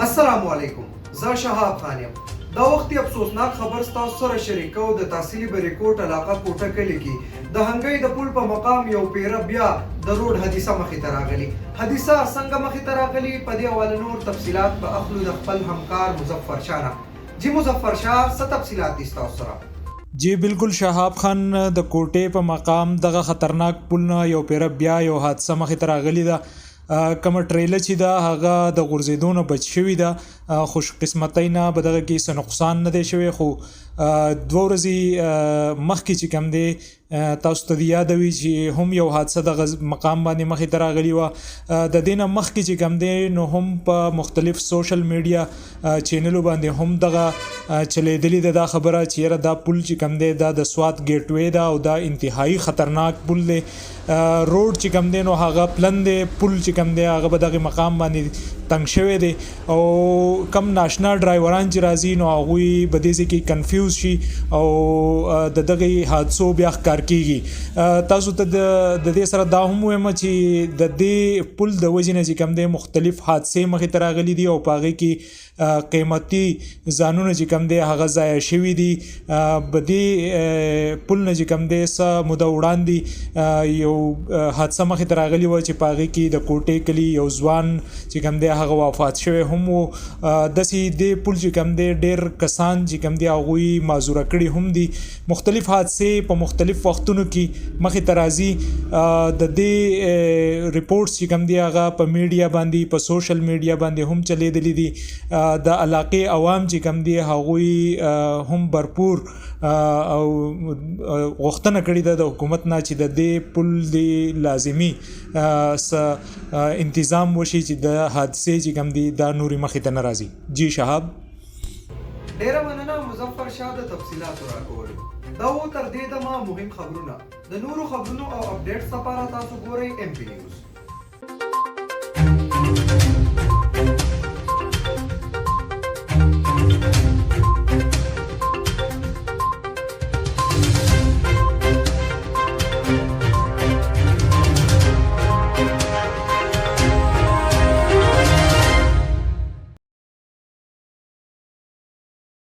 السلام علیکم، زه شهاب خان یم. دا وخت افسوسناک خبر ستاسو سره شریکو د تحصیلي بریکوټ علاقه کوټه کلي کې د هنګۍ د پل په مقام یو پیره بیا د روډ حادثه مخې ته راغلي. حادثه څنګه مخې ته راغلي په دې حواله نور تفصیلات به اخلو د خپل همکار مظفر شاه نه. جی مظفر شاه، څه تفصیلات دي ستاسو سره؟ جی بالکل شهاب خان، د کوټې په مقام دغه خطرناک پل نه یو پیره بیا یو حادثه مخې ته راغلې ده. کومه ټریله چې ده هغه د غورځېدو نه بچ شوې ده. خوش قسمتۍ نه به دغه کې څه نقصان نه دی شوی، خو 2 ورځې مخکې چې کوم دی تاسو ته یاد وي چې هم یو حادثه دغه مقام باندې مخې ته راغلې وه. د دې نه مخکې چې کوم دی نو هم په مختلف سوشل میډیا چینلو باندې هم دغه چلیدلې ده دا خبره چې یاره دا پل چې کوم دی دا د سوات ګیټ وی ده او دا انتهایی خطرناک پل دی. روډ چې کوم دی نو هغه پلن دی، پل چې کوم دی هغه به دغه مقام باندې تنګ شوی دی او کم ناشنا ډرایوران چې راځي نو هغوی په دې ځای کې کنفیوز شي او د دغه حادثو بیا ښکار کیږي. تاسو ته د دې سره دا هم وایم چې د دې پل د وجې نه چې کوم دی مختلف حادثې مخې ته راغلي دي او په هغې کې قیمتي ځانونه چې کوم دی هغه ضایع شوي دي. په دې پل نه چې کوم دی څه موده وړاندې یو حادثه مخې ته راغلې وه چې په هغې کې د کوټې کلي یو ځوان چې کوم دی هغه وفات شوی هم و. داسې دې پل چې کوم دی ډېر کسان چې کوم دی هغوی معذوره کړي هم دي. مختلف حادثې په مختلف وختونو کې مخې ته راځي. د دې ریپورټس چې کوم دی هغه په میډیا باندې په سوشل میډیا باندې هم چلیدلي دي. د علاقې عوام چې کوم دی هغوی هم برپور او غوښتنه کړې ده د حکومت نه چې د دې پل دی لازمي انتظام وشي چې د حادثې چې کوم دی دا نورې مخې ته نه راځي. جی شهاب، ډیره مننه مظفر شاه د تفصیلاتو راکولو. دا و تر دې دمه مهم خبرونه. د نورو خبرونو او اپډیټس لپاره تاسو ګورئ MP نیوز.